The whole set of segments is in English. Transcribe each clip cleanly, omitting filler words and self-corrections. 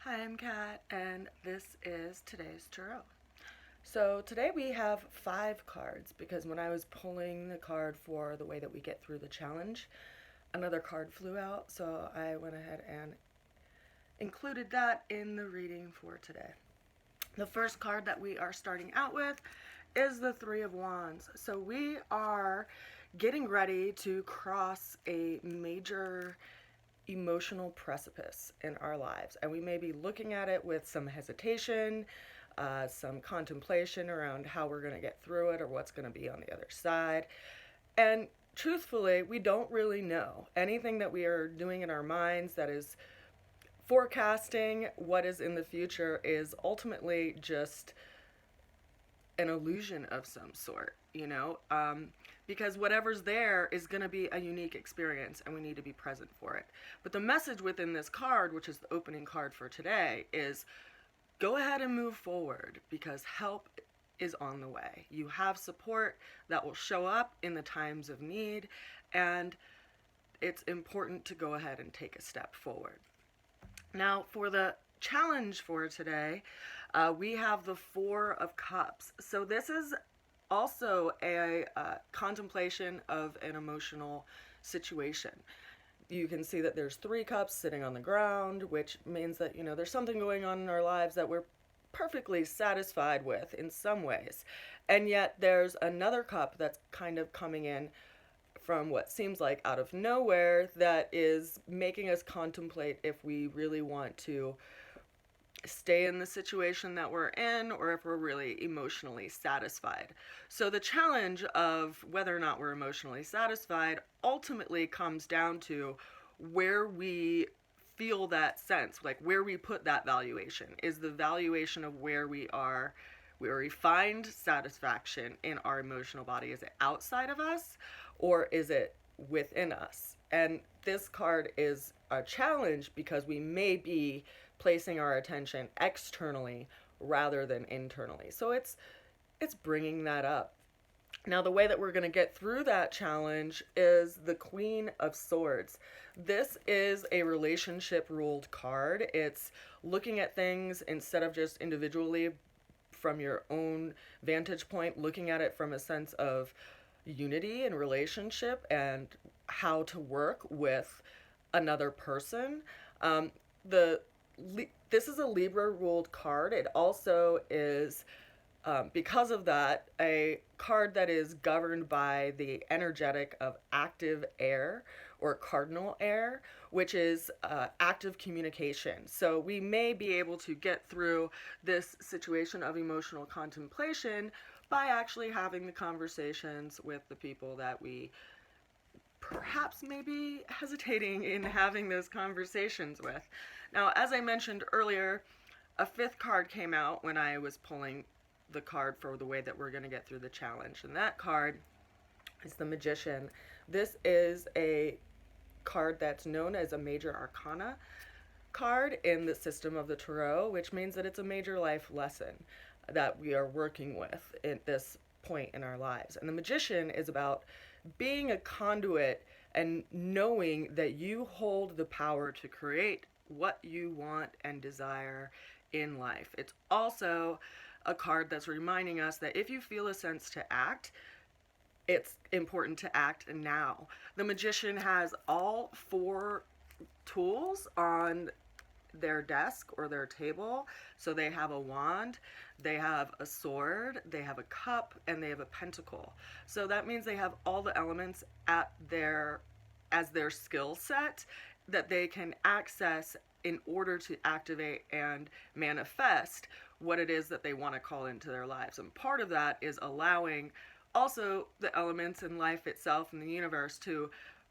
Hi, I'm Kat, and this is today's tarot. So today we have 5 cards because when I was pulling the card for the way that we get through the challenge, another card flew out, so I went ahead and included that in the reading for today. The first card that we are starting out with is the Three of Wands. So we are getting ready to cross a major emotional precipice in our lives, and we may be looking at it with some hesitation, some contemplation around how we're going to get through it or what's going to be on the other side. And truthfully, we don't really know. Anything that we are doing in our minds that is forecasting what is in the future is ultimately just an illusion of some sort, because whatever's there is going to be a unique experience and we need to be present for it. But the message within this card, which is the opening card for today, is go ahead and move forward because help is on the way. You have support that will show up in the times of need, and it's important to go ahead and take a step forward. Now, for the challenge for today, we have the Four of Cups. So this is also a contemplation of an emotional situation. You can see that there's 3 cups sitting on the ground, which means that, there's something going on in our lives that we're perfectly satisfied with in some ways. And yet there's another cup that's kind of coming in from what seems like out of nowhere that is making us contemplate if we really want to stay in the situation that we're in or if we're really emotionally satisfied. So the challenge of whether or not we're emotionally satisfied ultimately comes down to where we feel that sense, like where we put that valuation. Is the valuation of where we are, where we find satisfaction in our emotional body, is it outside of us or is it within us? And this card is a challenge because we may be placing our attention externally rather than internally. So it's bringing that up. Now, the way that we're going to get through that challenge is the Queen of Swords. This is a relationship ruled card. It's looking at things instead of just individually from your own vantage point, looking at it from a sense of unity and relationship and how to work with another person. The This is a Libra ruled card. It also is, because of that, a card that is governed by the energetic of active air or cardinal air, which is active communication. So we may be able to get through this situation of emotional contemplation by actually having the conversations with the people that we perhaps maybe hesitating in having those conversations with. Now, as I mentioned earlier, a 5th card came out when I was pulling the card for the way that we're going to get through the challenge, and that card is the Magician. This is a card that's known as a major arcana card in the system of the tarot, which means that it's a major life lesson that we are working with at this point in our lives. And the Magician is about being a conduit and knowing that you hold the power to create what you want and desire in life. It's also a card that's reminding us that if you feel a sense to act, it's important to act now. The Magician has all 4 tools on their desk or their table. So they have a wand, they have a sword, they have a cup, and they have a pentacle. So that means they have all the elements at as their skill set that they can access in order to activate and manifest what it is that they want to call into their lives. And part of that is allowing also the elements in life itself and the universe to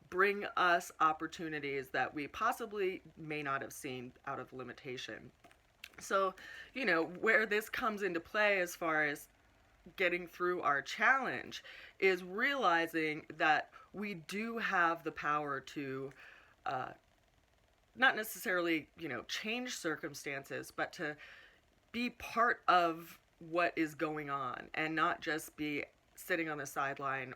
bring us opportunities that we possibly may not have seen out of limitation. So, where this comes into play as far as getting through our challenge is realizing that we do have the power to not necessarily, change circumstances, but to be part of what is going on and not just be sitting on the sideline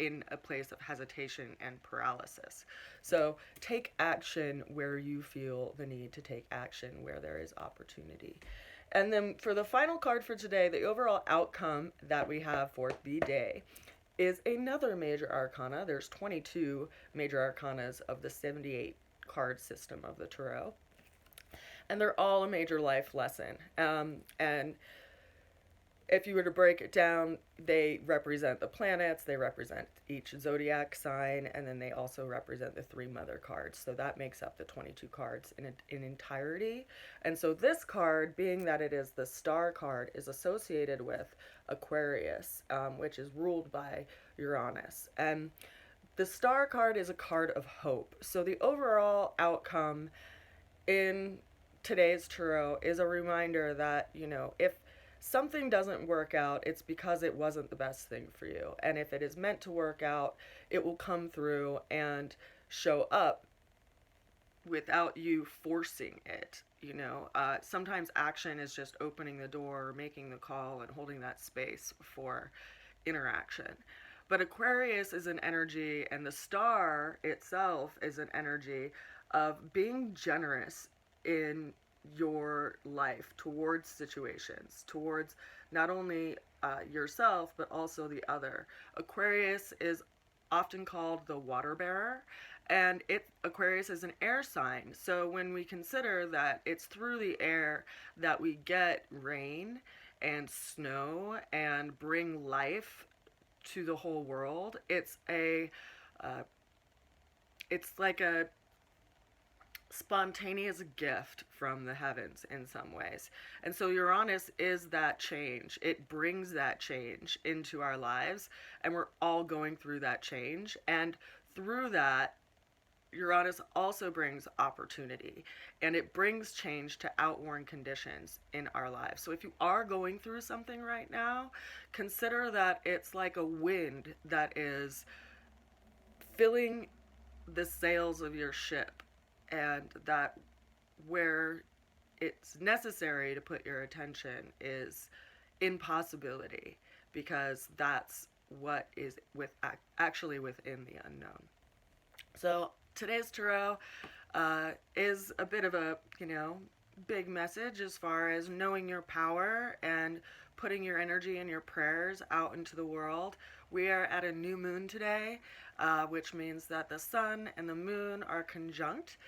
in a place of hesitation and paralysis. So take action where you feel the need to take action, where there is opportunity. And then for the final card for today, the overall outcome that we have for the day is another major arcana. There's 22 major arcanas of the 78 card system of the tarot. And they're all a major life lesson. And if you were to break it down, they represent the planets, they represent each zodiac sign, and then they also represent the 3 mother cards. So that makes up the 22 cards in entirety. And so this card, being that it is the star card, is associated with Aquarius, which is ruled by Uranus. And the star card is a card of hope. So the overall outcome in today's tarot is a reminder that, if something doesn't work out, it's because it wasn't the best thing for you. And if it is meant to work out, it will come through and show up without you forcing it. Sometimes action is just opening the door, making the call, and holding that space for interaction. But Aquarius is an energy, and the star itself is an energy of being generous in your life towards situations, towards not only yourself, but also the other. Aquarius is often called the water bearer, and Aquarius is an air sign. So when we consider that it's through the air that we get rain and snow and bring life to the whole world, it's like a spontaneous gift from the heavens in some ways. And so Uranus is that change. It brings that change into our lives, and we're all going through that change. And through that, Uranus also brings opportunity, and it brings change to outworn conditions in our lives. So if you are going through something right now, consider that it's like a wind that is filling the sails of your ship, and that where it's necessary to put your attention is in possibility, because that's what is actually within the unknown. So today's tarot is a bit of a, big message as far as knowing your power and putting your energy and your prayers out into the world. We are at a new moon today, which means that the sun and the moon are conjunct,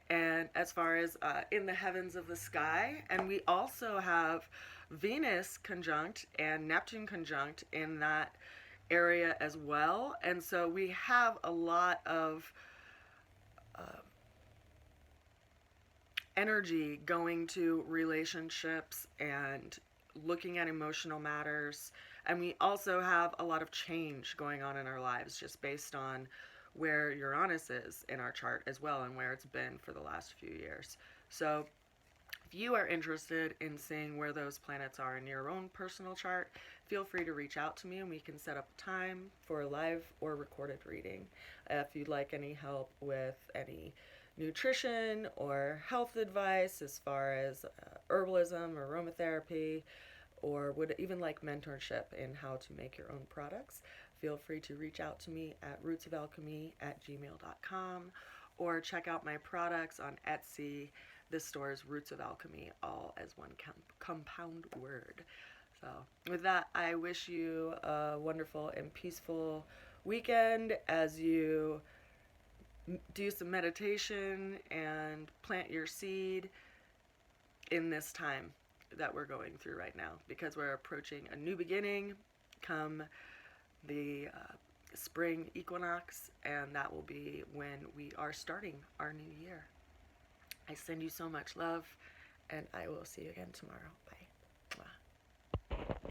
and as far as in the heavens of the sky. And we also have Venus conjunct and Neptune conjunct in that area as well. And so we have a lot of energy going to relationships and looking at emotional matters. And we also have a lot of change going on in our lives just based on where Uranus is in our chart as well, and where it's been for the last few years. So if you are interested in seeing where those planets are in your own personal chart, feel free to reach out to me and we can set up a time for a live or recorded reading. If you'd like any help with any nutrition or health advice as far as herbalism or aromatherapy, or would even like mentorship in how to make your own products, feel free to reach out to me at rootsofalchemy@gmail.com, or check out my products on Etsy. This store is Roots of Alchemy, all as one compound word. So with that, I wish you a wonderful and peaceful weekend as you do some meditation and plant your seed in this time that we're going through right now, because we're approaching a new beginning come the spring equinox, and that will be when we are starting our new year. I send you so much love, and I will see you again tomorrow. Bye.